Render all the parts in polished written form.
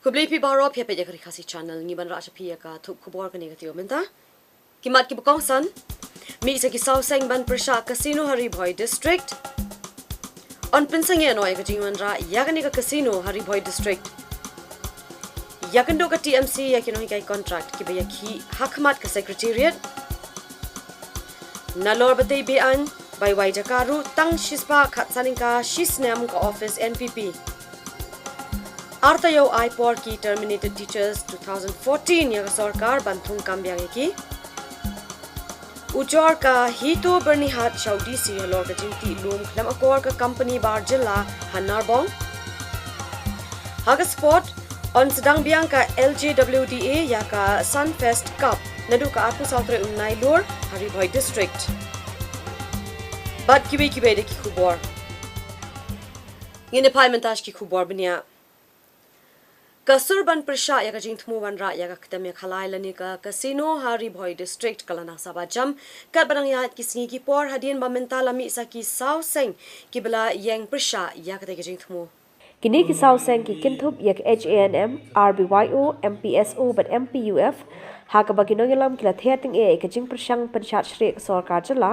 Kublai pi baro pia pe jakari khasi channel ni ban rasha pia ka thup khubor ka negative menta kimat ki bukong san mi se ki sauseng ban prasha casino hari boy district on pinsang ye noi ka jingwan ra yakani ka casino hari boy district yakando ka TMC yakino kai contract ki ba yakhi hakmat ka secretariat nalor batei be an by waijakaru tang shispa khatsaninka shisnam ka office NPP Taiew IPOR की terminated teachers 2014 यह सरकार बंथुंग कामयाब की उजौर का हितो बर्नी हाथ शौडी सी हलोर का जिंती लूम खलम अकोर का कंपनी बार जिला हन्नारबोंग हाग स्पोर्ट ऑन सदंग बियांग का LJWDA या का सनफेस्ट कप नदु का आत्म साउथरे उन्नाई लोर हरी भोई डिस्ट्रिक्ट बट किबे de की खुबोर ये नेपाल की खुबोर बनिया Kasurban Prisha yaga jingthmu wanra yaga ktamya khalai lani ka casino hari boy district kalana sabajam katbanang yat kisngi ki por hadin bamenta lami saki sauseng kibla yang Prisha yaga de jingthmu Kini ki sauseng ki kinthup yak HANM RBYO MPSO but MPUF hakaba kinongelam kila theating e ka jing prashang panchat shri sarkar jala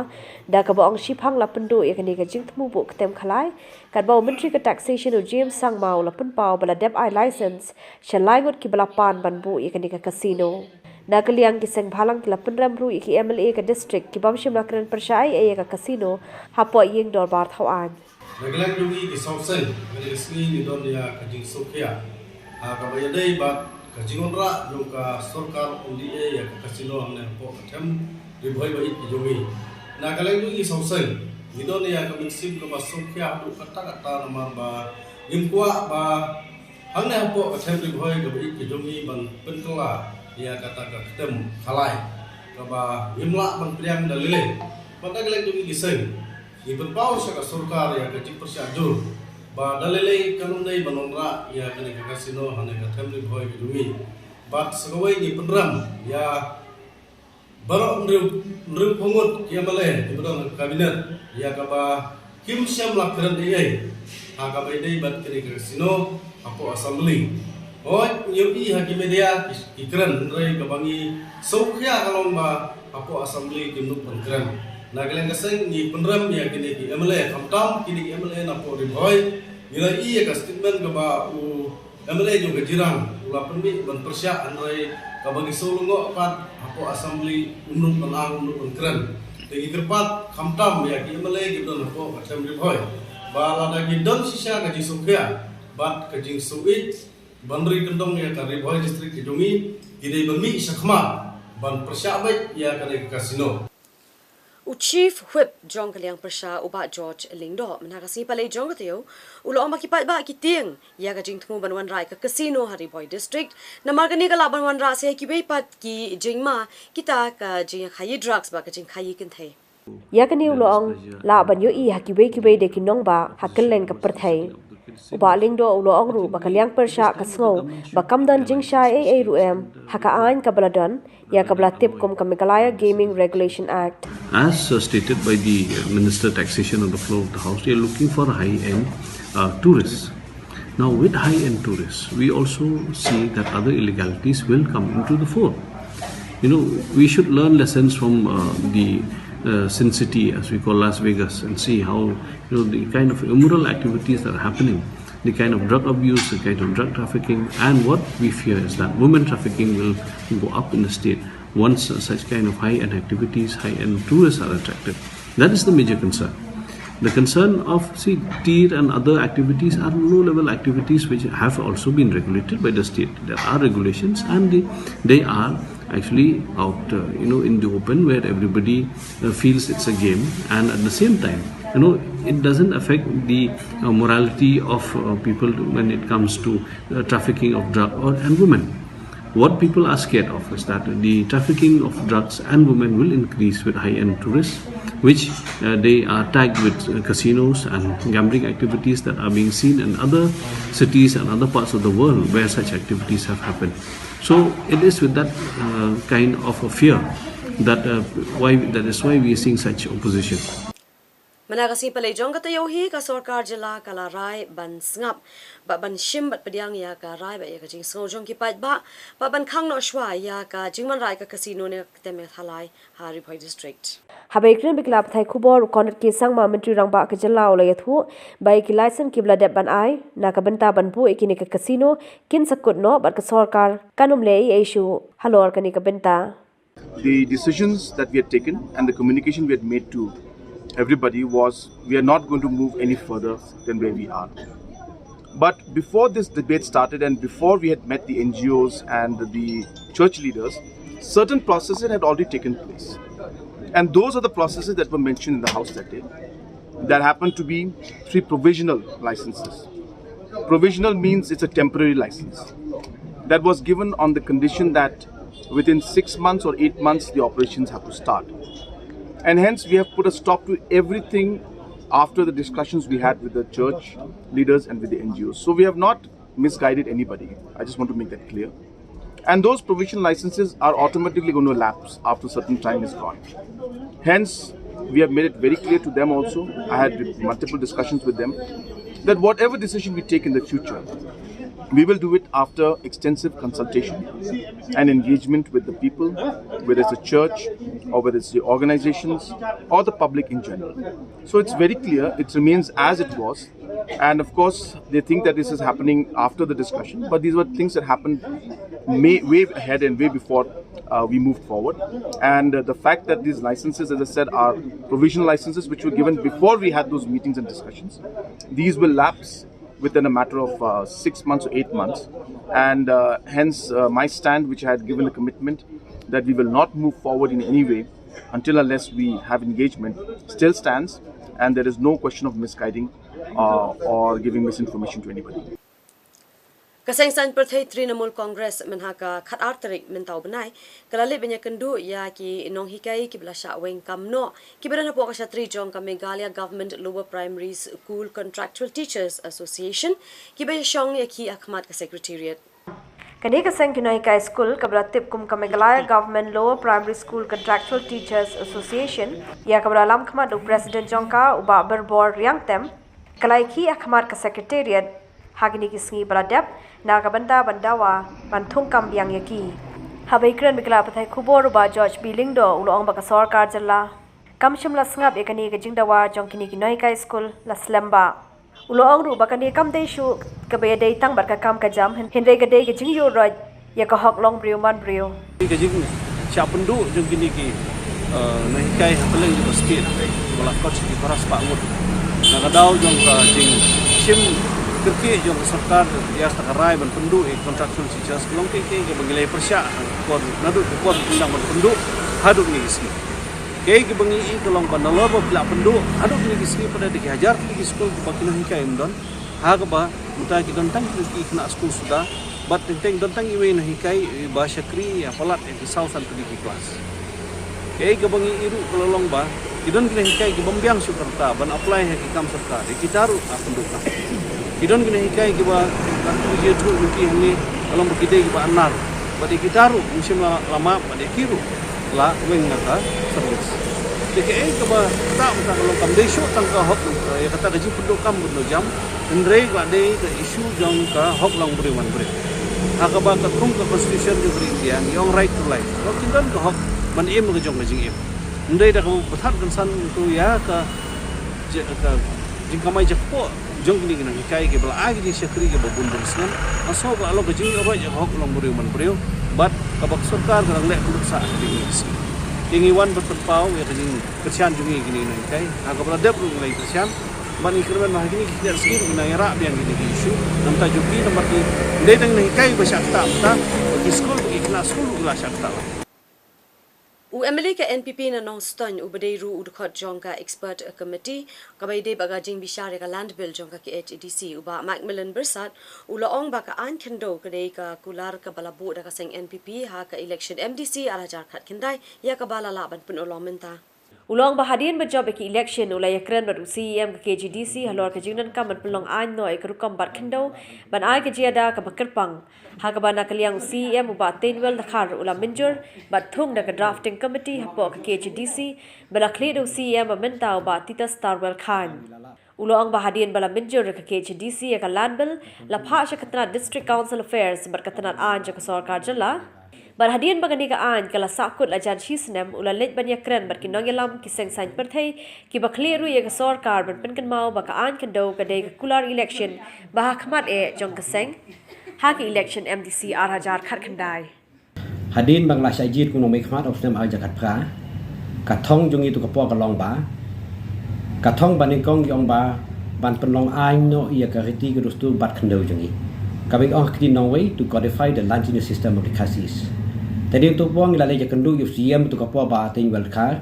da ka bong shiphang lapendo yakani ka jingthmu bu ktem khalai kadba ministry ka taxation of James Sangmau lapun pau bala deb I license shalai got ki bala pan ban bu yakani ka casino na kaliang ki seng bhalang kila punram ru ki MLA ka district ki bamshim lakran prashai e ka casino hapo yeng dor bar thawan Naglang dungi ki sauseng ngani sni ni don ya ka jing sokhya ka bayadai ba ka jingon ra yung ka sarkar undi ya ka casino hamne po athem ribhoi ba ik jungi nagalang dungi sauseng ni don ya ka mixim ka ba sokhya du kata kata nama ba imkwa ba hamne po athem ribhoi ka ba ik jungi ban pentla ya kata ka tem khalai ka ba imla ban priang dalile nagalang dungi ki seng Ibn Pau sa surkar ya kajik persyajur ba dalile kanun dai banonra ya kani ka casino hane ka thamli bhoi bidungi bat sagawai ni penram ya barok nreu pungut ya male ibadang kabinet ya ka ba kim syam lakran dai ha ka bai dai bat kani ka casino apo assembly oi nyobi hakim media ikran rai ka bangi saukhya kalong ba apo assembly kimnu pangkran Nagalang kaseng ni penram ya kini ki MLA kamtam kini ki MLA na po ribhoy nila iya ka statement ka ba u MLA yung kajirang ula permi ban persya anray ka bagi solungo pat apo assembly unung panang unung keren tegi kerpat kamtam ya ki MLA gidon apo kasem ribhoy ba lada gidon sisa kaji sukya bat kaji suit banri kendong ya ka ribhoy district kidungi kini bami sakma ban persya baik ya kani kasino Chief Whip Jong Kaliang Prasha uba George Lingdo menakasi palai Jong Taiew ulo ang makipat ba kiting ya ka jingthmu banwan rai ka casino hari boy district na margani ka laban wan ra se ki pat ki jingma kita ka jing khayi drugs ba ka jing khayi kin thai yakani ulo ang laban yo I hakibe de kinong ba hakeleng ka perthai uba lingdo ulo ang ru ba kaliang persha ka sngo ba kamdan jingsha a ru em haka ain ka baladan ya kabla tip kom Kamikalaya Gaming Regulation Act. As stated by the Minister Taxation on the floor of the House, we are looking for high-end tourists. Now with high-end tourists, we also see that other illegalities will come into the fore. You know, we should learn lessons from the Sin City, as we call Las Vegas, and see how, you know, the kind of immoral activities that are happening, the kind of drug abuse, the kind of drug trafficking, and what we fear is that women trafficking will go up in the state once such kind of high-end activities, high-end tourists are attracted. That is the major concern. The concern of, teer and other activities are low-level activities which have also been regulated by the state. There are regulations and they are actually out, in the open where everybody feels it's a game, and at the same time, it doesn't affect the morality of people when it comes to trafficking of drug and women. What people are scared of is that the trafficking of drugs and women will increase with high-end tourists, which they are tagged with casinos and gambling activities that are being seen in other cities and other parts of the world where such activities have happened. So it is with that kind of a fear that is why we are seeing such opposition. Managasi palay jong ka Taiew hi ka sarkar jila kala rai ban sngap ba ban shim bat padiang ya ka rai ba ya ka jing so jong ki pat ba ban khang no shwa ya ka jingman rai ka casino ne teme thalai Hari Bhoi district. Habaikrem bikla pathai Khubor konat ki sangma menteri rangba ke jalao la yathu bai ki license ki blade ban ai na ka banta ban pu ekini ka casino kin sakut no bat ka sarkar kanum le issue halor kani ka benta. The decisions that we had taken and the communication we had made to everybody was we are not going to move any further than where we are. But before this debate started and before we had met the NGOs and the church leaders, certain processes had already taken place. And those are the processes that were mentioned in the House that day. That happened to be 3 provisional licenses. Provisional means it's a temporary license. That was given on the condition that within 6 months or 8 months the operations have to start. And hence we have put a stop to everything after the discussions we had with the church leaders and with the NGOs. So we have not misguided anybody. I just want to make that clear. And those provisional licenses are automatically going to lapse after a certain time is gone. Hence, we have made it very clear to them also. I had multiple discussions with them that whatever decision we take in the future, we will do it after extensive consultation and engagement with the people, whether it's the church or whether it's the organizations or the public in general. So it's very clear, it remains as it was. And of course, they think that this is happening after the discussion, but these were things that happened way ahead and way before we moved forward. And the fact that these licenses, as I said, are provisional licenses which were given before we had those meetings and discussions. These will lapse within a matter of 6 months or 8 months. And hence my stand, which I had given a commitment that we will not move forward in any way until unless we have engagement, still stands. And there is no question of misguiding or giving misinformation to anybody. Kaseng san perthai Trinamool Congress menhaka khat artarik mentau benai kalali banyak kendu ya ki nong hikai ki blasha weng kamno ki berana po kasatri jong ka Meghalaya Government Lower Primary School Contractual Teachers Association ki ba shong ya ki akhmat ka secretariat. Kani kaseng kinoi ka school kabla tip kum ka Meghalaya Government Lower Primary School Contractual Teachers Association ya kabla lam khmat u President jongka uba berbor riang tem kalai ki akhmat ka secretariat hagini kisngi baladep na kabanda bandawa banthung kam yang yaki habaikran mikla pathai Khubor ba George Bilingdo ulong ba ka sarkar jalla kamshim la sngap ekani ka jingdawa jongkini kinoi ka school la slamba ulong ru ba kani kam dei shu ka be dei tang bar ka kam ka jam hindai ka dei ka jingyo roj ya ka hok long brio man brio ka jing sya pendu jongkini ki nahi kai hapeleng di state wala kot di paras pa ngut na kadau jong ka jing sim kerki jong sarkar ya takarai ban pendu contractual teachers long ke bangilai persya kon nadu kon undang ban pendu haduk ni isi ke bangi tolong bandalo ba bila pendu haduk ni isi pada dihajar di sekolah di pakilo hikai don ha ba muta ki don tang ki kena sekolah sudah bat tenteng don tang iwe na hikai ba syakri ya palat di sausan di kelas ke bangi iru kolong ba kidon kena hikai ki bombyang sukarta ban apply ha ki kam sarkar di kitaru pendu Kidon kena hikai kiba dia tu mungkin ni kalau berkidai kiba anar pada kitaru musim lama pada kiru la weng ngaka servis jadi kiba tak muka kalau kam dei show tangka hok ya kata gaji penduk kam berno jam ndrei ba dei ke isu jong ka hok lang beriwan beri hakaba ka kum ka constitution di India yang right to life kalau kidon ka hok man em ke jong gaji em ndrei dah kamu bethat kan tu ya ka jingkamai jepo jong ni kena hikai ke bala agi di syakri ke babundung sen aso ba lo gajing aba je hok long beriu man beriu bat kabak sarkar kadang lek kuduk sa di isi tingi wan berpau ya gajing kersian jungi gini na hikai aga bala dep lu ngai kersian ban ikirban mah gini tidak sikit na ira biang gini isu namta juki nomor ki ndai tang na hikai ba syakta ta di skul ki kelas skul la syakta UMLA ka NPP na nong ston ubadei ru udkhot jongka expert committee kabai de bagajing bishare ka land bill jongka ki HDC uba Macmillan Bersat ulaong baka an kendo kadei ka kular ka balabu da ka seng NPP ha ka election MDC ala jar khat kindai ya ka bala laban pun ulomenta Ulang bahadian berjob ki election ulai kren ber CEM ke KGDC halor ke jingnan kam pelong an no ekrukam bat khendo ban ai ke jiada ka bakerpang ha ka bana kaliang CEM uba tenwel dakhar ula minjur bat thung da ka drafting committee hapo ke KGDC bala kledo CEM menta uba tita starwell khan Ulang bahadian bala minjur ke KGDC ka landbill la phasha katna district council affairs ber katna an ja ka sarkar jala Berhadian bagani ka an kala sakut la jan hisnem ula let banya kren ber kinong yalam ki seng sain perthai ki bakleru ye ka sarkar ber penkan mau baka an kendo ka de kular election bah khmat e jong ka seng ha ki election MDC 8000 khat khandai Hadin bangla sajid kuno mai khmat of nem a jakat pra ka thong jungi tu ka po ka long ba ka thong bani kong yong ba ban penlong an no ia ka reti ka rustu bat khando jungi coming on clean way to codify the land use system of the cases Tadi untuk puang ila leja kendu yu siam tu kapua ba ting wel kar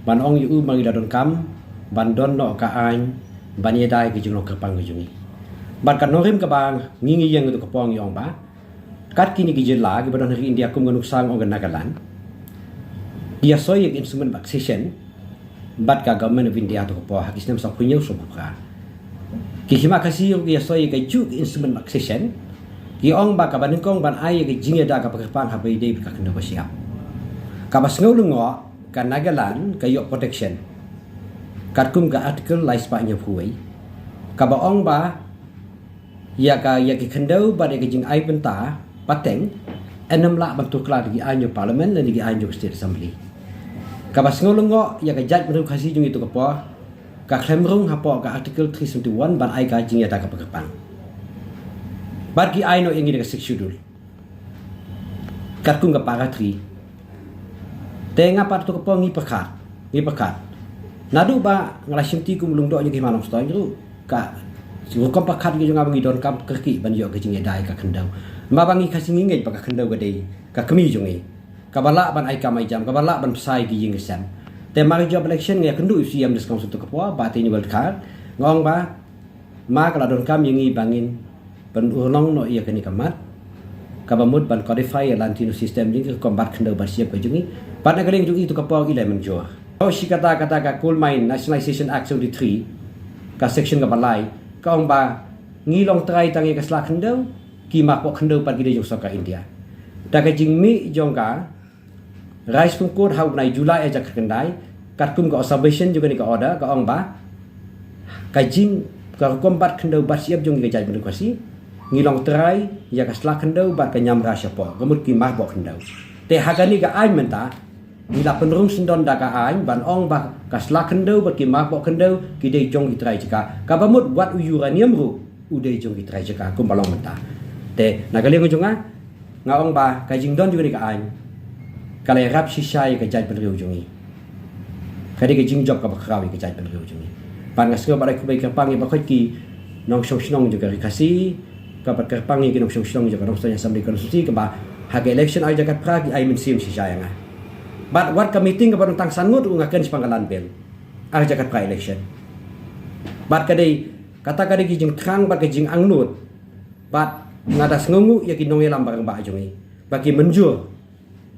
ban ong yu mari la don kam ban don no ka an ban ye dai ki jung kerpang ki jungi ban kan norim ka bang ngingi yang tu kapuang yong ba kat kini ki jela ki ban hari India kum ganuk sang ong nagalan dia soy ek instrument taxation bat ka government of India tu kapua hakis nem sa punya so ka ki hima kasi yu ki soy ek ju instrument taxation Ki ong ba ka ban kong ban ai ke jinga da ka pakapang ha bai dei ka kendo siap. Ka bas ngau lungo ka nagalan ka yok protection. Kat kum ka article lai spa nya phuai. Ka ba ong ba ya ki kendo ba de ke jing ai penta pateng enam la bantu klar di anyo parliament dan di anyo state assembly. Ka bas ngau lungo ya ka judge meru khasi jung itu ka po ka klemrung ha po ka article 371 ban ai ka jinga da ka pakapang. Bagi aino yang ini kasih schedule. Kat kung kapagatri. Tenga pat tu kapong ngi pakat. Nadu ba ngalasim ti kum lungdo nya gimanong stoy ru ka sibukom pakat gi junga bangi don kam kerki ban yo gejing edai ka kendau. Ma bangi kasih ngi pa ka kendau gede ka kemi jungi. Ka bala ban ai kamai jam ka bala ban sai gi jing gesam. Te mari job election ngi kendu UCM diskon tu kapwa ba ti ni world card ngong ba ma kala don kam yangi bangin penulong no ia kini kamat kabamut ban codify lantino system jing combat kendo barsiap ka jungi pada galing jungi tu kapau ilai menjor oh si kata ka coal mine nationalization act 73 ka section ka balai ka ong ba ngilong trai tangi ka slak kendo ki mak pok kendo pat gide jong soka India da ka jing mi jong ka rice pungkut hau nai Julai aja kendai kat kum ka observation juga ni ka order ka ong ba ka jing ka combat kendo barsiap jong ka jai demokrasi ngilong terai ya ka slak kendo bat ka nyam ra syapo gemut ki mah bok kendo te hagani ka ai menta nila penrung sendon da ka ai ban ong ba ka slak kendo bat ki mah bok kendo ki dei jong ki terai jika ka bamut wat uranium ru udei jong ki terai jika kum balong menta te nagali ngunjunga nga ong ba ka jing don juga ni ka ai kala rap shisai ka jai penriu jongi kadi ka jing job ka bakrawi ka jai penriu jongi pan ngasko ba ku bai ka pangi ba khoi ki nong shong juga kasi kapat kerpangi kinong syong juga nong stanya sambil konstitusi ke ba hak election ai jagat pragi ai mensim si sayanga but what committee ke barung tang sangut ngaken sepanggalan bel ai jagat pra election but kadai kata kadai kijing trang ba kijing angnut but ngadas ngungu ya kinong yelam barang ba jongi bagi menjur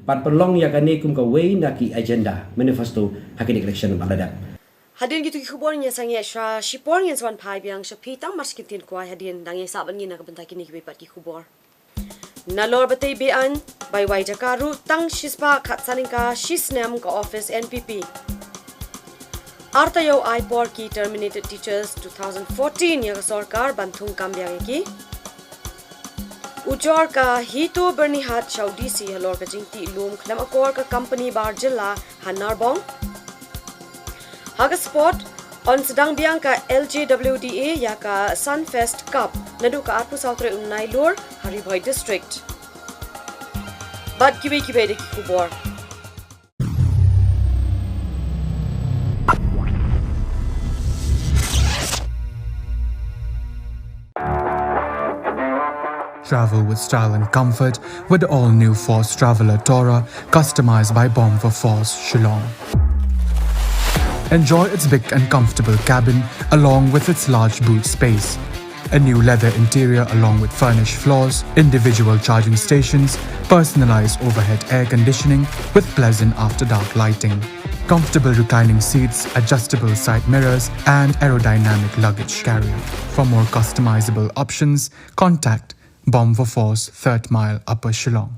pat pelong ya kane kum ka way na ki agenda manifesto hak election baladat Hadin gitu Khubor nya sang ya sha shipor nya swan pai biang shapi tang mas kitin ko hadin dang ya saban ni na kabentai kini ki pat ki Khubor nalor batay bian by wai jakaru tang shispa khatsaning ka shisnem ka office NPP Taiew ipor ki terminated teachers 2014 ya sarkar banthung kam biang ki Ujor ka hito bernihat chaudisi halor ka jingti lum khlam akor ka company bar jilla hanarbong Haga sport on sedang biang ka LJWDA ya ka Sunfest Cup nadu ka Arpu Sautre Unnai Lur Haribhoi District. Bad kibe de Khubor. Travel with style and comfort with the all-new Force Traveler Tora, customized by Bomb for Force Shillong. Enjoy its big and comfortable cabin along with its large boot space. A new leather interior along with furnished floors, individual charging stations, personalized overhead air conditioning with pleasant after-dark lighting, comfortable reclining seats, adjustable side mirrors, and aerodynamic luggage carrier. For more customizable options, contact Bomb for Force, 3rd Mile, Upper Shillong.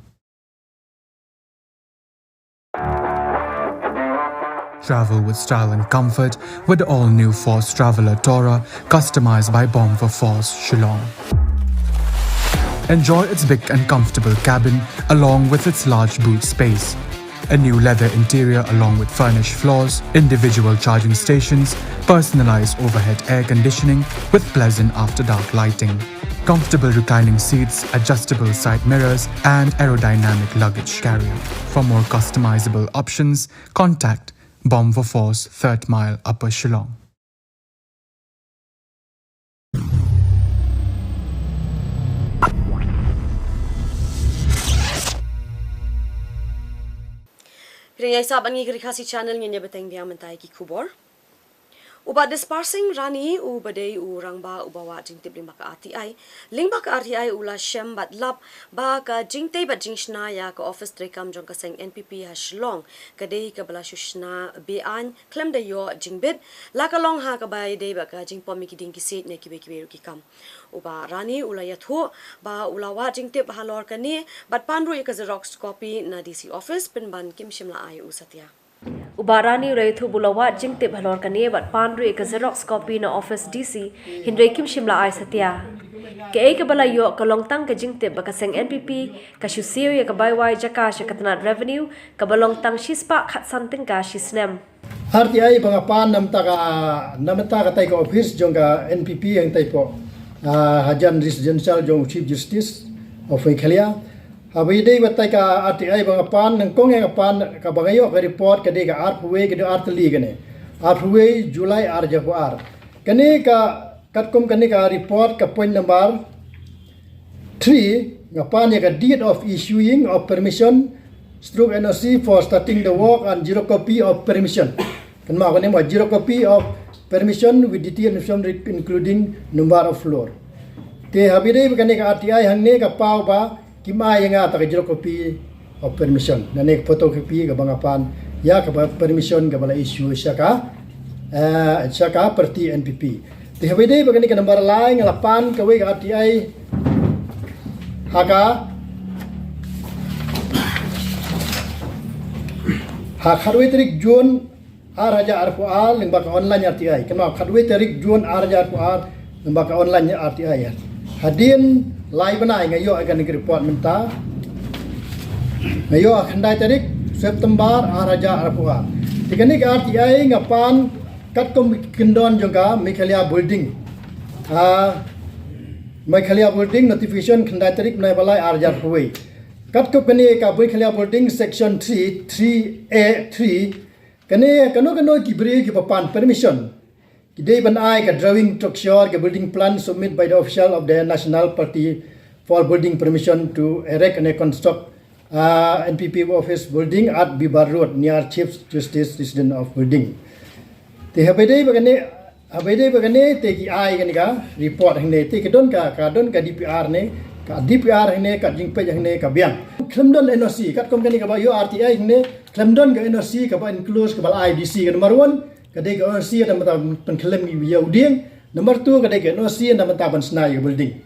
Travel with style and comfort with the all-new Force Traveler Tourer, customized by Bomb for Force, Shillong. Enjoy its big and comfortable cabin along with its large boot space. A new leather interior along with furnished floors, individual charging stations, personalized overhead air conditioning with pleasant after-dark lighting, comfortable reclining seats, adjustable side mirrors, and aerodynamic luggage carrier. For more customizable options, contact Bomb for Force, 3rd Mile, Upper Shillong. Kaya saban ngi kasi channel nya beteng dia mentai ki Khubor. Uba dispersing rani u badai u rangba ubawa jingtip limba ka RTI. Limba ka RTI ula shem bat lap ba ka jingte bat jingshna ya ka office trekam jong ka seng NPP ha Shillong. Kadai ka bala shushna bean klem da yo jingbit la ka long ha ka bai dei ba ka jingpom mi ki ding ki set ne ki be ki kam. Uba rani ula yathu ba ula wa jingtip halor ka ni bat panru ka xerox copy na DC office pin ban kim shimla ai u satya. Ubarani Raythu Bulawat Jingtip Halor Kane but Pandru ka Xerox copy na office DC Hindray Kim Shimla ay satya. Kaya ka balayo ka longtang ka jingtip baka seng NPP ka syusiyo ya ka bayway jaka siya katanat revenue ka balongtang shispa kat santing ka shisnem. RTI pangapan namta ka tay ka office jong ka NPP yang tay po Hajan Residential jong Chief Justice of Meghalaya. Abide batai ka RTI bangapan nangkong yang apan ka bangayo ka report ka de ka arpwe ka de artli gane arpwe Julai arjahuar kane ka katkom kane ka report ka point number 3 ngapan ya ka deed of issuing of permission stroke NOC for starting the work and zero copy of permission kan ma kane mo zero copy of permission with detailed information including number of floor te habide kane ka RTI hangne ka pau ba Kima yang ada tak jero copy of permission, nanek photocopy ke bangapan, ya ke permission ke bala issue syaka perti NPP. Tihabide bagani ke nomor lain 8 ke we RTI haka harwe tarik Jun raja RPR lembaga online RTI. Kenapa harwe tarik Jun raja RPR lembaga online RTI. Hadin live na ngayo akan report minta ngayo akan dai tarik September araja arpuha tikani ka RTI ngapan katkom kindon juga Meghalaya building Meghalaya building notification kandai tarik nai balai araja arpuwe katkom kani ka Meghalaya building section 3 kani kano kibri ki papan permission Kidai ban ai ka drawing structure ke building plan submit by the official of the National Party for building permission to erect and construct NPP office building at Bibar Road near Chief Justice Resident of Building. Te habedai bagane te ki ai kan ka report hne te kedon ka DPR ne ka DPR hne ka jingpe hne ka biang. Klemdon NOC kat kom kan ka ba yo RTI hne klemdon ka NOC ka ba include ka ba IDC ka marwan kadai ka NOC ada mata penklem ya udiang nomor 2 kadai ka NOC ada mata ban snai building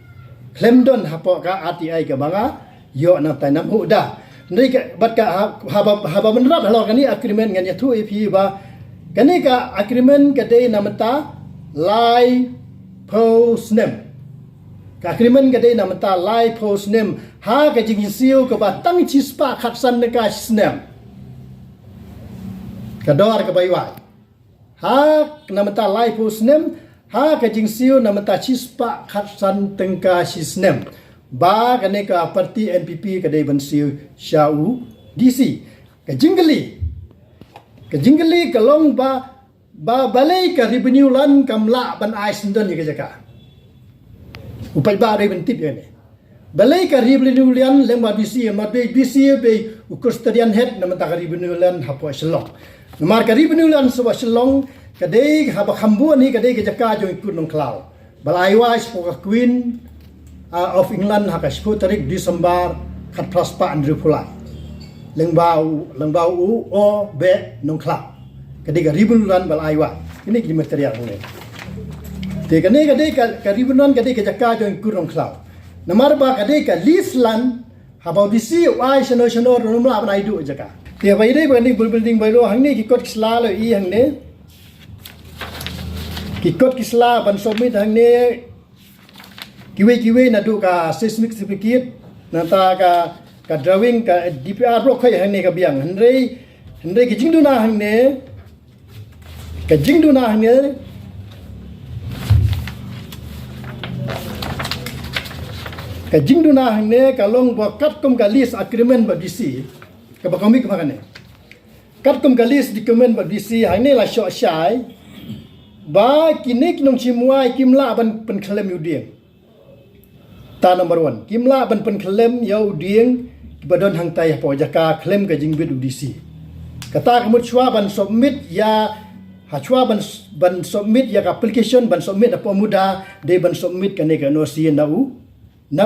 klemdon hapo ka RTI ka banga yo na tanam huda ndai ka bat ka haba menrat halor kani agreement ngan ya thu AP ba kani ka agreement kadai na mata lai post name ka agreement kadai na mata lai post name ha ka jing siu ka ba tang chispa khatsan ka snem ka dor ka baywai ha namata life usnem ha ka jingsiu namata chispa khatsan tengka sisnem ba kane ka parti NPP ka dei bansiu shau DC ka jingli ka long ba balai ka revenue lan kamla ban ai sindon ni ka jaka upai ba re bentip ne balai ka revenue lan lemba DC ma be DC be custodian head namata ka revenue lan hapo Shillong Nomor kari penulan sebuah Shillong kadai haba kambu ni kadai ke jaka jong ikut nong klau balaiwa spoka Queen of England haka 10 tarik Disember kat praspa Andrew Pulai lengbau u o be nongkla ketika ribunan balaiwa ini di material ini te ketika ribunan ketika jaka join kurong klau namar ba ketika lislan habau disi wai seno rumla ban aidu jaka te bai dei ban building bai lo hangni ki kot kisla lo I hangne ki kot kisla ban somit hangne kiwe na du ka seismic certificate nata ka drawing ka DPR block khai hangne ka biang hanre ki jingduna hangne ka jingduna hangne ka jingduna hangne ka long bo kat kum ka list agreement ba DC ka ba komi ka makane kat kum ka list document ba DC hangne la sho shai ba kinik nong chimwai kimla ban pen klem yudiem ta number 1 kimla ban pen klem yau dieng badon hang tai po jaka klem ka jingbit DC kata kamut chwa ban submit ya hachwa ban submit ya application ban submit apa muda de ban submit kane ka no si na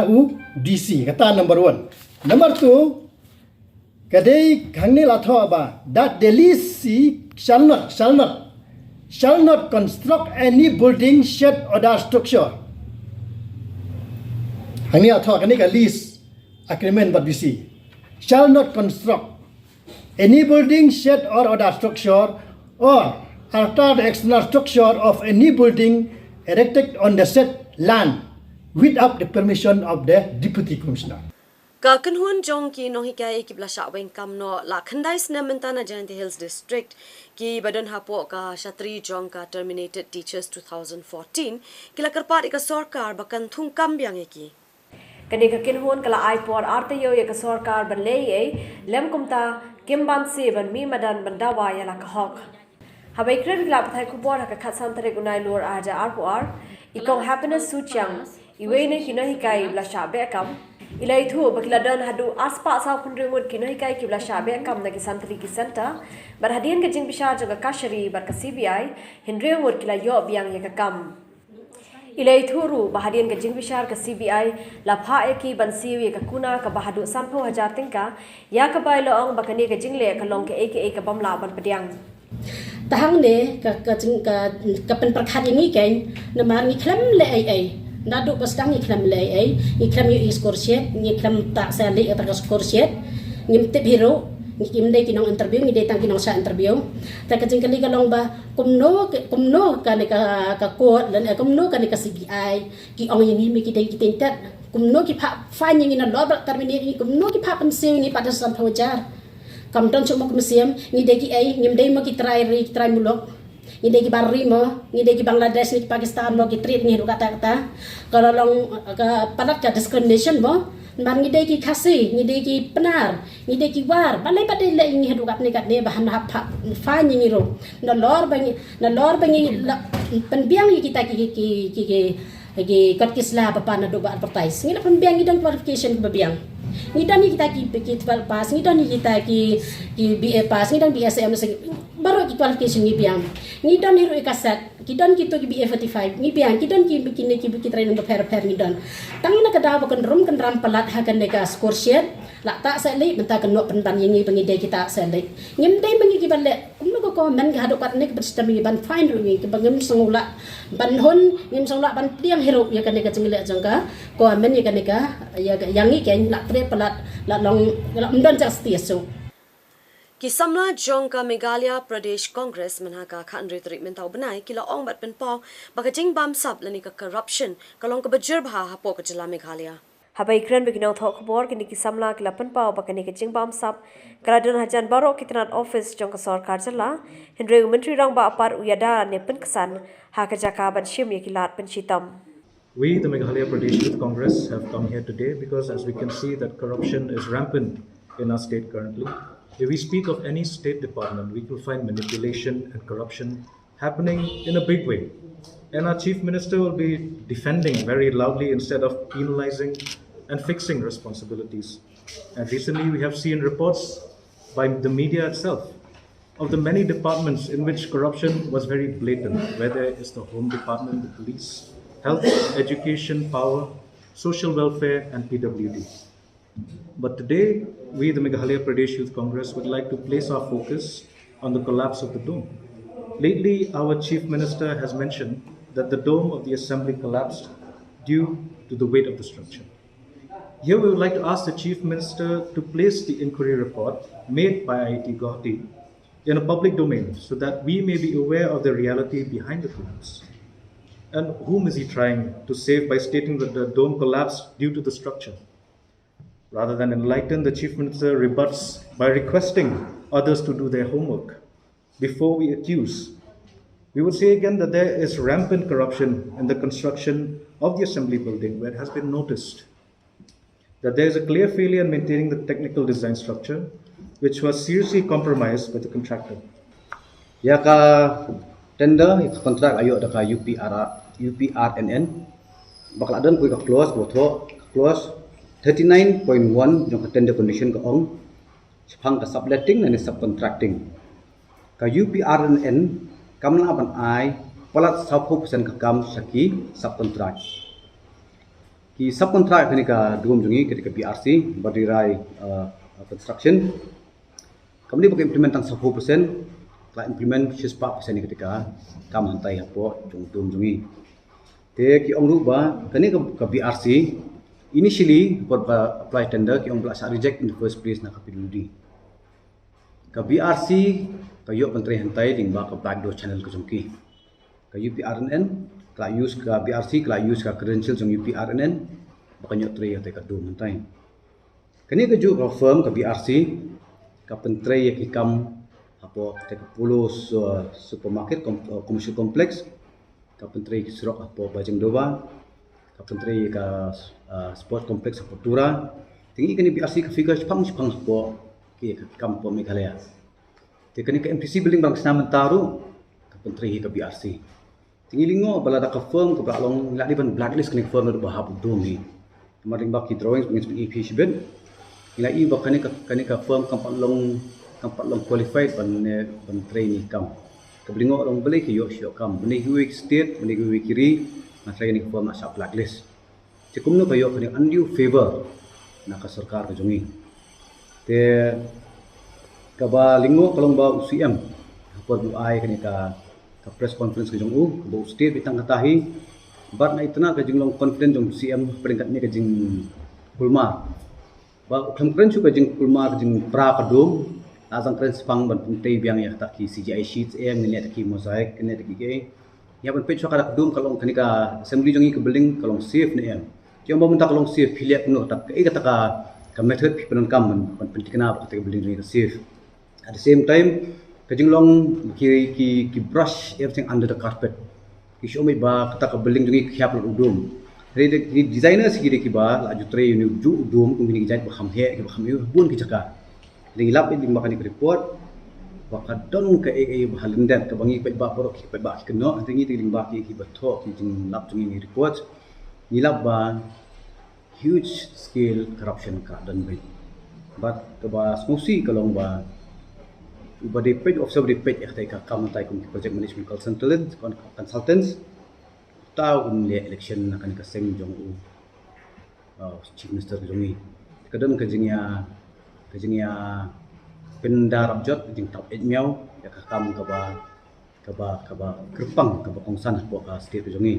u DC kata number 1 number 2 kadai hangne la tho ba that the list shall not construct any building shed or other structure hangne la tho kane ka list agreement but DC shall not construct any building shed or other structure or alter the external structure of any building erected on the said land without the permission of the deputy commissioner. Ka kanhun jong ki no hikai ki blasha weng kam no la khandai sna mentana Jayanti Hills district ki badon hapo ka shatri jong ka terminated teachers 2014 kila karpat ka sarkar bakan thung kam byang ki kani ka kinhun kala iPod Taiew ya ka sarkar ban lei lem kumta kimban se ban mi madan bandawa ya la ka hok habai kren kala pathai Khubor ka khatsan tare gunai lor aja arpoar ikong happiness suchang iwene kino hikai blasha bekam ilai thu bakila dan hadu aspa sa phunringut kino hikai ki blasha bekam na ki santri ki center bar hadien ka jing bishar jaga kashari bar ka CBI hindrewut kila yo biang ya ka kam ilai thuru bahadian ka jing bishar ka CBI la pha eki bansiu ya ka kuna ka bahadu sampho hajar tingka ya ka bai lo ong bakani ka jingle ka long ka aka ka bamla ban pediang tahang ne ka pen perkhat ini kan namar ni klam le ai nadu pasdang ni klam le ai ni klam yu skorset ni klam tak sali atau ka skorset ngim tip hero ngim dei kinong interview ngi dei tang kinong sa interview ta ka jing kali ka long ba kumno ka ne ka court dan kumno ka ne ka CBI ki ong yang mi ki dei ki tentat kumno ki pha fa ngi na lo ba terminate kumno ki pha pensil ni pada sam hojar kam don chuk mak museum ni dei ki ai ngim dei mo ki try mulok ni dei ki barri mo ni dei ki Bangladesh ni Pakistan mo ki treat ni kata kalau long ka padat ka discrimination mo ban ni dei ki khasi ni dei ki penar ni dei ki war balai padai le ni hadu kat ne bahan hap fa ni ro na lor bangi penbiang ni kita ki kat kisla papa na do ba advertise ni la penbiang ni dan qualification bebiang ni dan ni kita ki 12 pass ni dan ni kita ki BA pass ni dan BSM baru ki qualification ni biang ni dan ni ro ikasat ki dan ki to ki BA 45 ni biang ki dan ki bikini ki train untuk fair ni dan tang na kada ba kan ram pelat ha kan nega score sheet la tak sa li benta kan no penban yang ni bangi dei kita sa li ngim dei bangi ki balle umno ko comment ga hadu pat ne ki system ni ban fine ro ni ki bangem sangula ban hon ngim sangula ban tiang hero ya kan nega jengile jangka comment ya kan nega ya yang ni ken la tre pelat la long la undan justice so ki samla jong ka Meghalaya Pradesh Congress manha ka khandri treatment tau banai kila ong bat pen pau bakajing bam sap lani ka corruption kalong ka bajir bha hapo ka jila Meghalaya habai kren beginau thok Khubor kini ki samla kila pen pau bakani ka jing bam sap kradon hajan baro kitran office jong ka sarkar jala hindre menteri rang ba apar uyada ne pen kesan ha ka jaka ban shim ye kilat pen chitam. We, the Meghalaya Pradesh Youth Congress, have come here today because, as we can see, that corruption is rampant in our state currently. If we speak of any state department, we will find manipulation and corruption happening in a big way. And our Chief Minister will be defending very loudly instead of penalizing and fixing responsibilities. And recently we have seen reports by the media itself of the many departments in which corruption was very blatant, whether it's the Home Department, the police, health, education, power, social welfare, and PWD. But today, we, the Meghalaya Pradesh Youth Congress, would like to place our focus on the collapse of the dome. Lately, our Chief Minister has mentioned that the dome of the Assembly collapsed due to the weight of the structure. Here, we would like to ask the Chief Minister to place the inquiry report made by IIT Guwahati in a public domain so that we may be aware of the reality behind the collapse. And whom is he trying to save by stating that the dome collapsed due to the structure? Rather than enlighten, the Chief Minister rebuts by requesting others to do their homework before we accuse. We would say again that there is rampant corruption in the construction of the Assembly building, where it has been noticed that there is a clear failure in maintaining the technical design structure, which was seriously compromised by the contractor. Ya ka tender ya kontrak ayo da ka UPRNN bakal adan ka close 39.1 jong ka tender condition ka ong sepang ka subletting dan subcontracting ka UPRNN kam na ban ai palat 60% ka kam saki subcontract ki subcontract ni ka dum jongi ketika BRC badirai construction kami pakai implementang 10% telah implement 4% ni ketika kam hantai hapo jong dum jongi te ki ong ruba kani ka BRC initially for apply tender ki ong belaksa reject in the first place na kapiludi ka BRC ka yok menteri hantai ding ba ka backdoor channel ka jongki ka UPRNN ka use ka BRC ka use ka credentials jong UPRNN baka nyok tre hantai ka dum hantai kani ka ju ka firm ka BRC ka pentri ki kam apo te ka pulos supermarket commercial complex ka pentri ki surok apo bajeng doba ka pentri ka sport complex Portura tinggi kani BRC ka figure sepang apo ki ka kampo Meghalaya te kani ka MTC building bang senaman taru ka pentri ka BRC tinggi lingo balada ka firm ka balong la ban blacklist kani firm do bahab domi maring baki drawings pengin EP shibet ila i ba kani ka firm kampat long qualified ban trainee kam kablingo orang beli ke yok syok kam beni hui state beni hui kiri na training firm asa blacklist cikum no kayo kani undue favor na ka sarkar ka jongi te ka ba lingo kalong ba UCM hapor bu ai kani ka press conference ka jong bu state bitang katahi bat na itna ka jinglong confident jong UCM peringkat ni ka jing kulma ba ukam kren chu ka jing kulma ka jing pra ka dom azang kren spang ban puntai biang ya ta ki CGI sheets ni ta ki mosaic ni ta ki ke ya ban pecho ka dom kalong kani ka assembly jongi ka building kalong safe ni Kaya mo munta kalong safe pilihat no tak kata ka method pipenon kam ban penting na ka building ni safe at the same time kajinglong ki brush everything under the carpet ki show me ba kata ka building jongi khiap lo udum jadi designers ki ba la ju tre ni ju udum kung ni jait ba kham he ki ba kham bun ki chaka ding lap ding ba kan report ba ka don ka ba halinden ka bangi ba porok ki ba ki no tingi ding ba ki ba tho ki ding lap jongi ni report nilap ba huge scale corruption ka dan bai but ka ba smusi kalong ba de page of the page ektai ka kamantai kum project management consultants ta le election na kan ka seng jong chief minister jongi kadang ka jingya pendarap jot jing tap miao ya ka kam ka ba kerpang ka ba kongsan po ka state jongi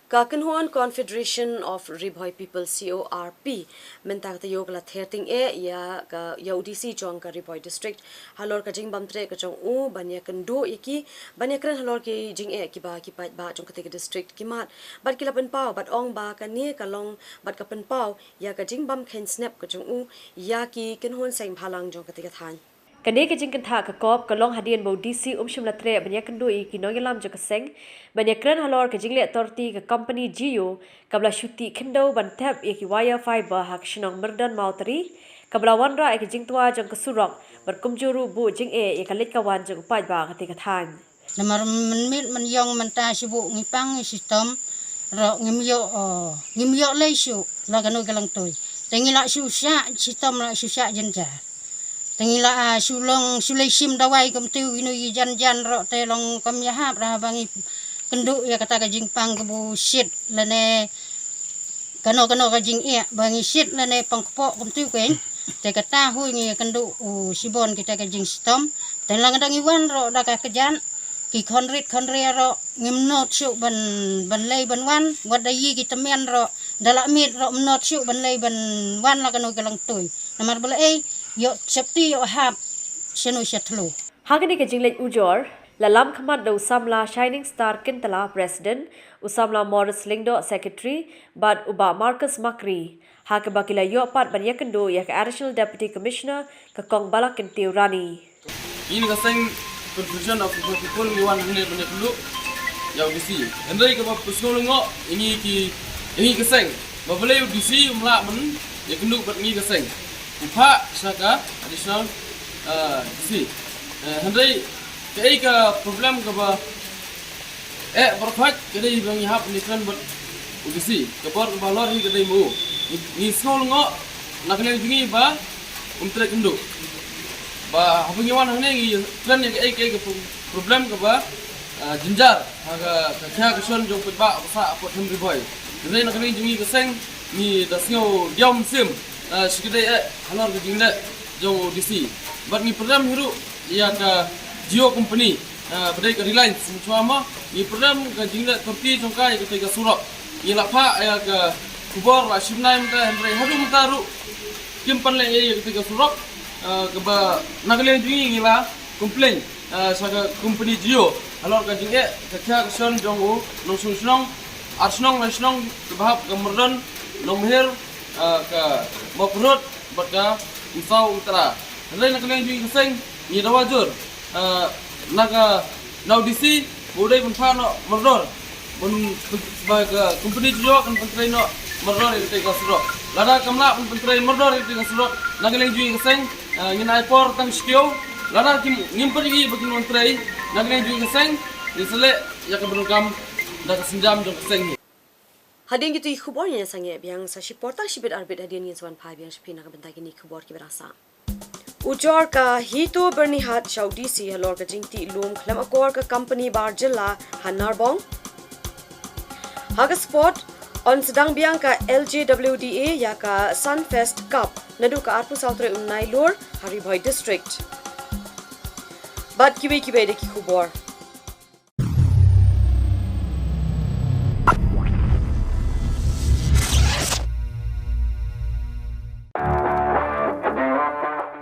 Kakenhuan Confederation of Ribhoi People CORP mentak ta yog la therting ya ka UDC jong ka Ribhoi district halor ka jing bamtre ka jong banya kendo yaki banya kran halor ki jing ki ba jong ka te district ki mat bat ki la pen pau bat ong ba ka ni ka long bat ka pen pau ya ka jing bam khen snap ka jong ya ki kenhuan saim phalang jong ka te ka than Kani ka jing kentha ka kop ka long hadian bo DC shim la tre banya kendu ki noyalam jo ka seng banya kran halor ka jing le authority ka company Geo kabla shuti khendo ban tap ki wire fiber hak shinong merdan mautri kabla wanra ki jing twa jong ka surok bar kumjuru bu jing ka lit ka wan jong pai ba ka te ka than namar man yong man ta sibu ngipang system ro ngimyo le shu la kanu kalang toy tengila shu sha system la shu sha jenja tengila sulong sulai sim dawai kam tu inu jan ro te long kam ya hap ra bangi kenduk ya kata kajing pang kebu shit lene kano kajing bangi shit lene pangkepok kumtu keng te kata hui ngi kenduk sibon kita kajing stom dan lang dang iwan ro da ka kejan ki konrit ro ngimnot syuk ban lay ban wan wadayi kita men ro dalak mit ro mnot syuk ban lay ban wan la kano kelang toy namar bala yo septi yo hap senu syatlu Hagani ke jinglek ujor lalam khamat do Usamla Shining Star Kintala President Usamla Morris Lingdo Secretary Bad Uba Marcus Makri hak bakila yo pat ban yakendo yak Additional Deputy Commissioner ka Kong Balakin Tiurani ini kaseng conclusion of the people we want hune bane dulu ya udisi andai ka pusno lungo ini kaseng babale udisi umla men yakendo bat ngi kaseng upa saka additional udisi andai kai ka problem ka ba berfat kadai bang hap ni kan bat udisi kapor balor ni kadai mu ni snol ngo nakle jingi ba umtre kendo ba habungi wan hane ngi plan yang kai problem ka ba jinjar aga kha ka son jong ba sa pot hum boy dai nakle jingi ka seng ni dasngo diam sim sikidai halor ka jingla jong udisi bat ni program hiru ya ka Jio company badai ka Reliance muama ni program ka jingla Turki jongka ya ka surok ni lapha ya ka Khubor la shimnaim ta hendrai hadum taru kimpan le ya ka surok ka ba nagle jingi ngila complain saka company Jio alor ka jinge ka kha son jongu no sunong arsnong nasnong bahap ka merdon nomher ka maprot baka usau utara hendrai nagle jingi seng ni dawajur naga naudisi budai benfano merdor bun baga company Jio kan pentrai no merdor itu ka surok lada kamla pentrai merdor itu ka surok naga lengjui keseng ngin aipor tang skio lada kim ngimpergi bagi mentrai naga lengjui keseng disele ya ka berukam da senjam jong keseng Hading gitu Khubor nya sange biang sa siporta sibet arbit hadian ni swan pai biang spina ka bentai ni Khubor ki berasa Ujor ka hito bernihat Saudi si halor ka jingti lum klam akor ka company barjilla Hanarbong Haga sport on sedang biang ka LJWDA ya ka Sunfest Cup nadu ka arpu sautre unnai lur Haribhoi district Bad kiwe de ki Khubor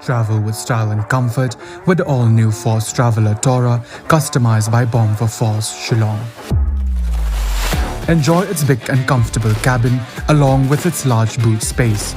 Travel with style and comfort with the all-new Force Traveler Tora, customized by Bomb for Force, Shillong. Enjoy its big and comfortable cabin along with its large boot space.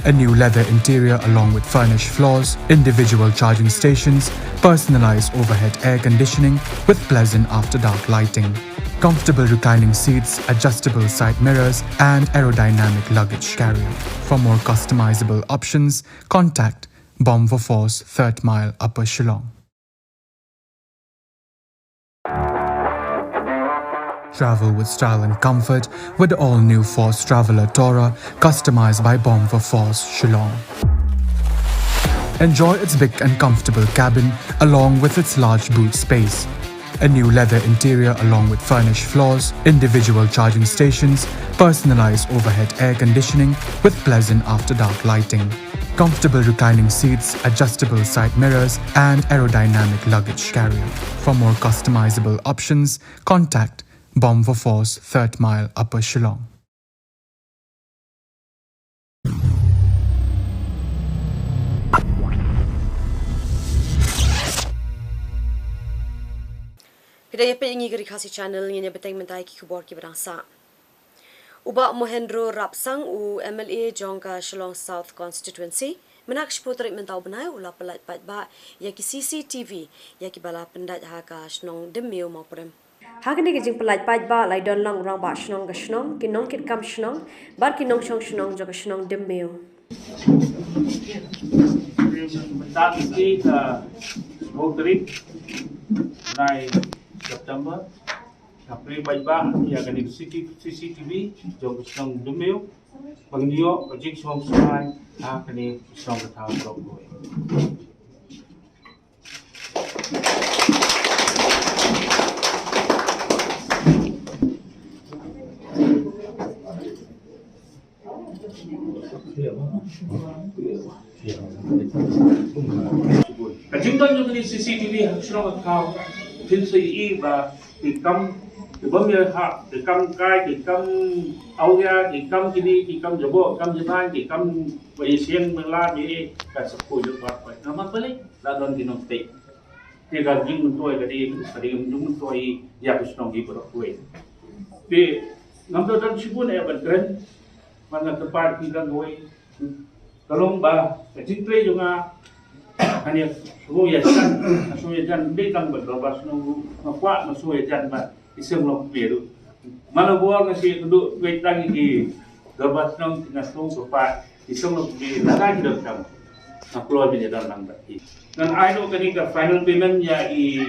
A new leather interior along with furnished floors, individual charging stations, personalized overhead air conditioning with pleasant after-dark lighting. Comfortable reclining seats, adjustable side mirrors, and aerodynamic luggage carrier. For more customizable options, contact Bomb for Force, 3rd Mile, Upper Shillong. Travel with style and comfort with the all-new Force Traveler Tora, customized by Bomb for Force, Shillong. Enjoy its big and comfortable cabin along with its large boot space. A new leather interior along with furnished floors, individual charging stations, personalized overhead air conditioning with pleasant after-dark lighting. Comfortable reclining seats, adjustable side mirrors, and aerodynamic luggage carrier. For more customizable options, contact Bomb for Force, 3rd Mile, Upper Shillong. Kita ya pengi kiri kasih channel ni beteng mentai ki Khubor ki berasa. Uba Mohendro Rapsang u MLA Jongka Shillong South Constituency menak seputrik mentau benai ula pelat pat ba ya ki CCTV ya ki bala pendat ha ka snong demeu mau prem. Hagani ke jing pelat pat ba lai don lang rang ba snong ga snong ki nong kit kam snong bar ki nong snong jo ga snong demeu. Mentak ki ka seputrik nai September April baik ya kan CCTV jom senang demeu pengiyo kecik semua semai kini senang bertahan berapa Chúng tôi dùng cái CCTV trong account tin sĩ và thì cầm thì bấm giờ hạ thì cầm cái thì cầm áo ra thì cầm cái đi thì cầm bộ cầm cái thì cầm vậy xem mình la thì cả sắp cuối được vậy nó mất balik là don di nông tệ thì gần như mình tôi cái đi mình tôi ya cái sông đi vào quê thì nằm đó trong sibu này vẫn keren mana tempat kita ngoi kalau cái chính trị juga hanya semua yajan di tang berbas no kuat no semua yajan ba isem lo biru mana buat nasi duduk duit lagi di berbas no ngasong sopa isem lo biru lagi dah kam nak keluar dari dalam nang berarti dan I do kini ke final payment ya i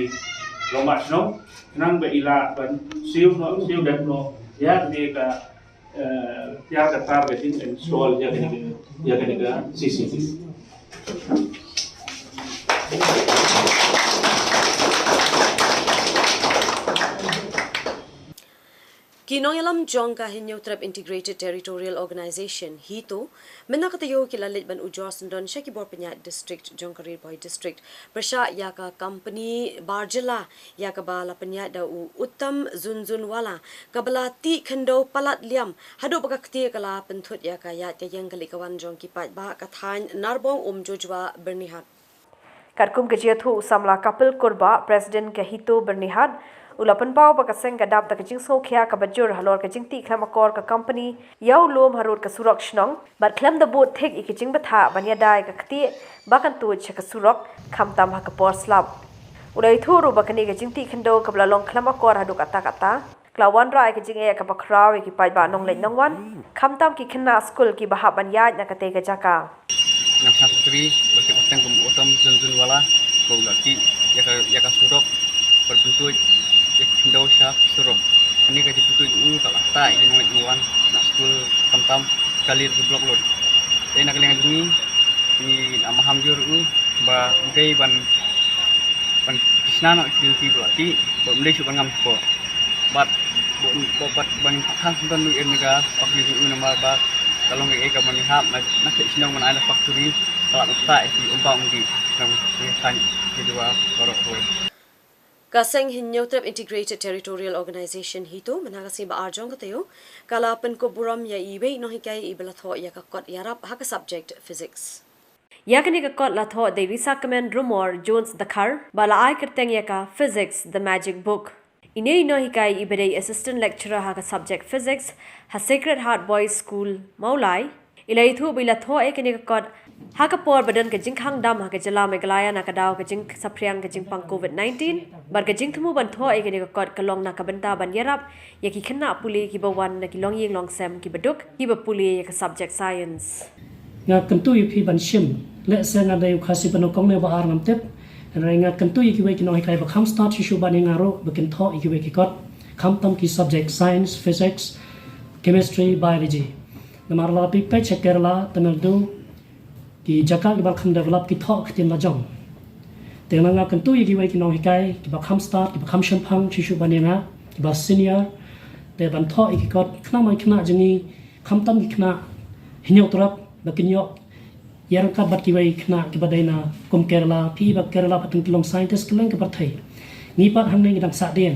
lombas no nang be ila ban siu dan no ya ni ke ya ke targeting install ya kini ke CCTV. Kinong yalam jongka hinyo trap integrated territorial organization hito menakatayo kilalit ban ujor sendon Khubor penyat district jongkarir boy district persya yaka company barjela yaka bala penyat da uttam zunzun wala kabala ti khando palat liam hadu bakakti kala penthut yaka yat yang kali kawan jongki pat ba kathan narbong jojwa bernihat Karkum kejiatu samla kapil kurba president ke hito bernihat ulapan pau bakaseng kadap ta kajing so khia ka bajur halor kajing ti khamakor ka company yau lom harur ka surok shnong but klam the boat thek ikijing batha banya dai ka khti bakan tu chaka surok khamtam ha ka por slab ulai thuru bakani kajing ti khando ka blalong khamakor hadu kata kata klawan rai kajing e ka bakraw ki pai ba nong leng nongwan khamtam ki khna school ki baha banya na ka te ka jaka nam sakri bakti otang kum otam zunzun wala bolati yaka surok berbentuk Indo Shah Surup. Ini kaji putu kalau tak ini nak nuan nak school tam kalir di blok lor. Tapi nak kelingan ini amaham jur ba uday ban kisna nak kilti berarti boleh cuba ngam ko. Bat ban khang sentan lu enega pakli nama ba kalau ngai ka manihap nak kisna mana ada factory kalau tak di umpang di nang kan di dua korok boy. Kaseng hinyo trap integrated territorial organization hito managasi ba arjong katayo kala pen ko buram ya ibe no hikai ibelatho ya ka kot yarap ha ka subject physics yakani ka kot latho de visa command rumor jones dakar bala ai kerteng ya ka physics the magic book ine no hikai ibere assistant lecturer ha ka subject physics ha sacred heart boys school maulai ilai thu bilatho ekani ka kot ha ka por badan ka jingkhang dam ha ka jala meglaya na ka daw ka jing sapriang ka jing pang covid-19 bar ka jing thumu ban tho ekani ka kot kalong na ka banta ban yarap yaki khna puli ki bawan na ki long yeng long sem ki baduk ki ba puli ya ka subject science nga kantu yu phi ban shim le se nga dai khasi ban kong ne ba ar ngam tep rai nga kantu yu ki we ki no kai ba kham start shu ban nga ro ba kin tho ki we ki kot kham tam ki subject science physics chemistry biology namar la pi pe chekerla tamil do ki jaka ki bal kham develop ki thok tin la jong te nga kan tu yi ki wai ki nong hikai ki ba kham start ki ba kham shan phang chi shu banena ki ba senior te ban tho ki kot khna mai khna jingi kham tam ki khna hinyo trap ba kinyo yar ka bat ki wai khna ki ba daina kum kerala pi ba kerala patung long scientist kleng ka pathai ni pat hang nei dang sa den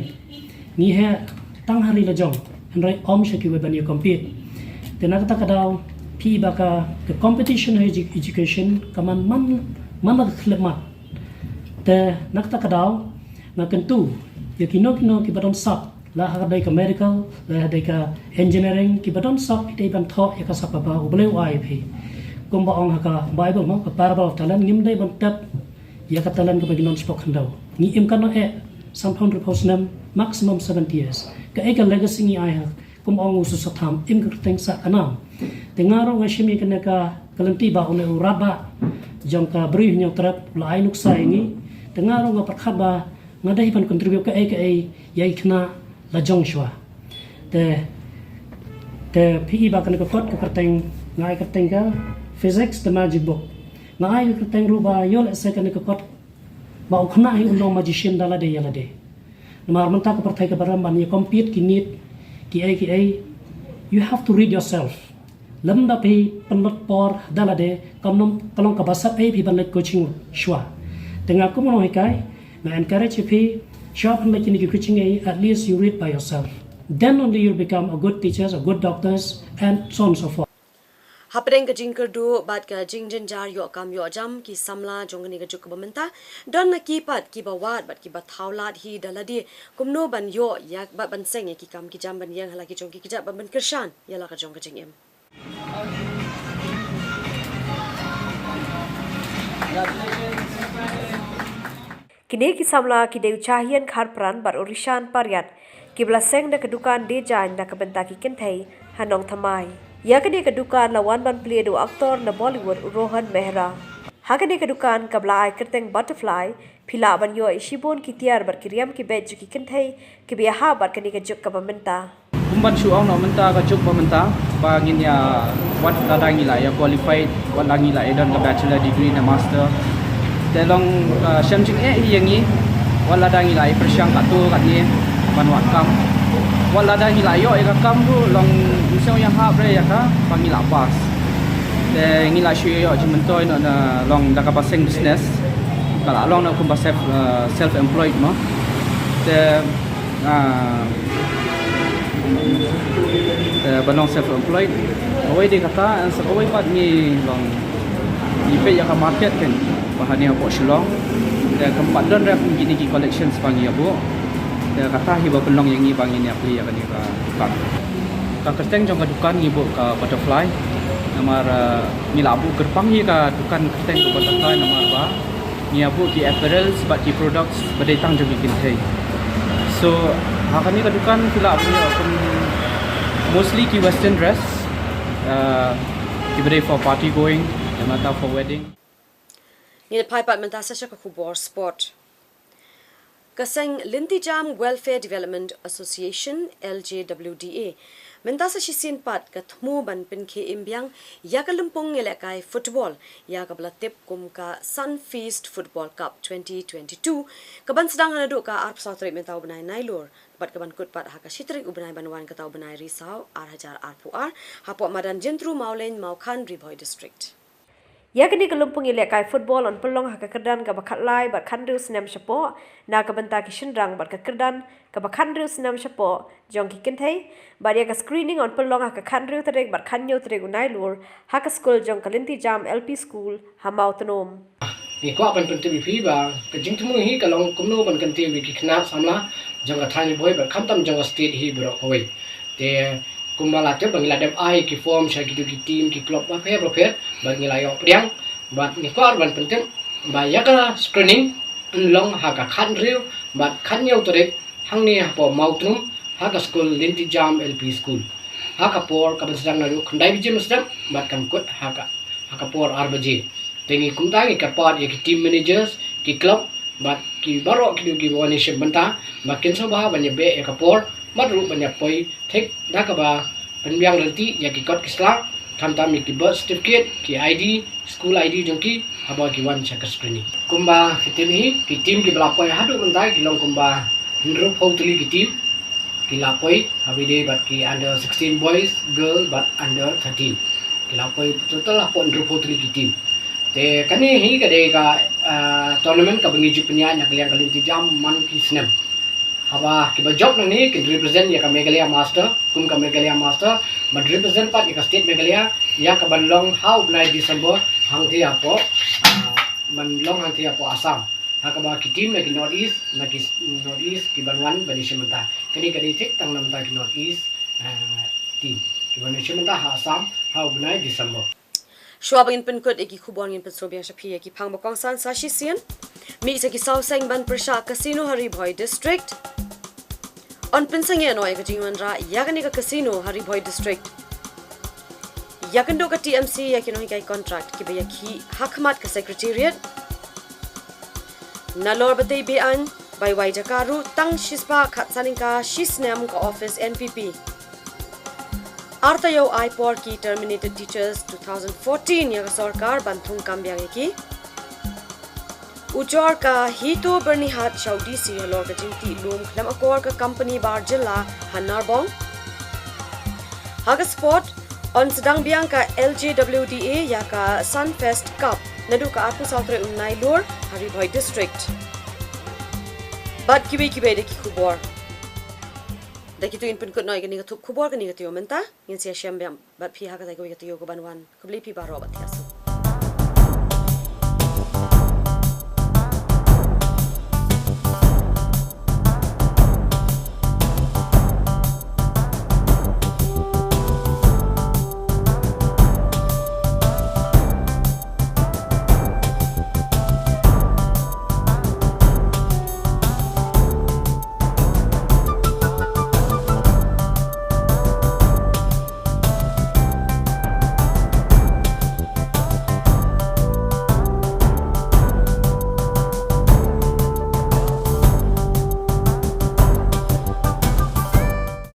ni he tang hari la jong han rai om she ki wai ban yo compete te na ta ka daw pi baka ke competition education kaman man khlemat te nakta kadaw na kentu yakino ki badon sap la ha dai ka medical la dai ka engineering ki badon sap dai ban tho ya ka sap ba uble wai phi kumba ong ha ka bible mo ka parable of talent ngim dai ban tap ya ka talent ka baginon spok khandaw ni im kan e sampon reposnam maximum 70 years ka e ka legacy ni ai ha kum ong usu satham im ka teng sa kanam tengaro ngashimi kena ka kalanti ba une uraba jong ka bri nyong trap lai nuk sai ni tengaro nga pakhat ba nga dai pan contribute ka yai khna la jong shwa te pi ba kana ka kot ka kateng ngai ka teng ka physics the magic book ngai ka teng ru ba yol se kana ka kot ba khna hi uno magician dala de yala de mar man ta ka parthai ka baram ban ye compete ki nit ki ai you have to read yourself lâm da pi penlot por dalade kamnom kalong kabasap ai pi banlet coaching shwa tengah aku mau kai ma encourage pi shop and making you coaching at least you read by yourself, then only you become a good teachers, a good doctors, and so on and so forth. Hapdeng ka jing kerdu bat ka jing jar yo kam yo jam ki samla jongani ka juk bamenta don na ki pat ki bawat bat ki bathaulat hi daladi kumno ban yo yak ba ban seng ki kam ki jam ban yang hala ki jong ki jab ban kershan yala ka jong ka jing em Kini ki samla ki deu chahian khar pran bar orishan paryat ki blaseng da kedukan de jan da kabenta ki kenthai hanong thamai ya kini kedukan lawan ban play do aktor na Bollywood Rohan Mehra hakani kedukan kablai kerteng butterfly phila ban yo ishibon ki tiar bar kiriam ki bej ki kenthai ki biha bar kini ke juk kabamenta kumban suang no menta ka juk bamenta bangin ya wat ladangi la ya qualified wat langi la don ka bachelor degree na master telong shamjing yang ni wala dangi lai persiang katu kat ni banwat kam wala dangi lai yo ka kam tu long misau yang hap re ya ka pangi la pas te ngi la shu yo jimentoi no na long da ka paseng business kala long na kum self employed mo te banong self employed oi de kata an sa oi pat ni long ipe ya ka market kan bahan yang buat Shillong dan keempat dan rap gini ki collection sepangi abu dan kata hiba pelong yang ni bang ini apli akan ka kan ka kerteng jong ka dukan ibu ka butterfly namar ni labu gerpang hi ka dukan kerteng ka butterfly namar ba ni abu ki apparel sebab ki products berdatang jong ki kintai so akan ni ka dukan kila abu akan mostly ki western dress ki berdai for party going dan atau for wedding. Ni pai pat menta sa ka Khubor sport kaseng Linti Jam Welfare Development Association LJWDA menta sa sin pat ka thmu ban pin khe imbyang ya ka lumpong elekai football ya ka blatip kum ka Sun Feast Football Cup 2022 ka ban sedang adu ka arp sautre menta ubnai nailor bat ka ban kut pat ha ka shitrik ubnai banwan ka tau banai risau ar hajar arpuar hapo madan jentru maulen maukhan Riboy district ya kini kelumpung ilekai football on pelong haka kerdan ka bakat lai bat khandru snam shapo na ka benta ki shindrang bat ka kerdan ka bakhandru snam shapo jong ki kenthai bar ya ka screening on pelong haka khandru terek bat khanyo terek unai lur haka school jong ka Linti Jam LP school hamau tnom ni ko ban pentu bi ba ka jingtmu hi ka long kumno ban kan ti wi ki khna samla jong ka thani boy bat khamtam jong state hi bro koi te kumbala te bangila dem ai ki form sha ki team ki club ba phe profet bangila yo priang bat ni ko ban pentem ba ya ka screening long ha ka khan riu bat khan yo tore hangni ha po mautum ha ka school Linti Jam LP school ha ka por ka ban sedang na ru khandai bi jim sedang bat kam kut ha ka por arbaji tengi kumta ki ka part ya ki team managers ki club bat ki baro ki wani she banta ba kin so ba ban ya be ya ka por madru banyak poi thek da ka ba penbiang nanti ya ki kot kisla khamtam ki birth certificate ki ID school ID jongki haba ki wan check screening kumba ki team ki bla poi hadu mentai ki long kumba ndru photli ki team ki la poi habide bat ki under 16 boys girl but under 13 ki la poi total apa ndru photli ki team te kani hi ka de ka tournament ka bangi jupnya nya kalian Linti Jam man ki snap haba ki ba job nang ni ki represent ya ka Meghalaya master kum ka Meghalaya master ma represent pat ya ka state Meghalaya ya ka banlong how blai December hang thi apo banlong hang thi apo Assam ha ka ba ki team na ki north east ki banwan bani shimanta kani kani thik tang nam ta ki north east team ki bani shimanta ha Assam how blai December Shwabangin penkut eki Khubor ngin pensobiang shapi eki phang bokong san sashi sian mi se ki sauseng ban prasha casino Riboy district on pensang ya noi ka jingwan ra yagani ka casino Riboy district yakando ka TMC yakino kai contract ki ba ki hakmat ka secretariat nalor batay bian by waijakaru tang shispa khatsaninka shisnam ka office NPP Taiew IPOR ki terminated teachers 2014 ya sarkar banthung kambyang ki Ujor ka hito bernihat Saudi si halor ka jingti lum khlam akor ka company bar jilla Hanarbong Haga sport On sedang biang ka LJWDA ya ka Sunfest Cup nadu ka Apu Sautre Unnai Lur Haribhoi District. Bat kibi de ki Khubor. Da kitu in pun kut noi gani ka Khubor gani ka tiyo menta. Ngin sia syam biang bat pi ha ka tai ko ka tiyo ko banwan. Kubli pi baro bat tiasu.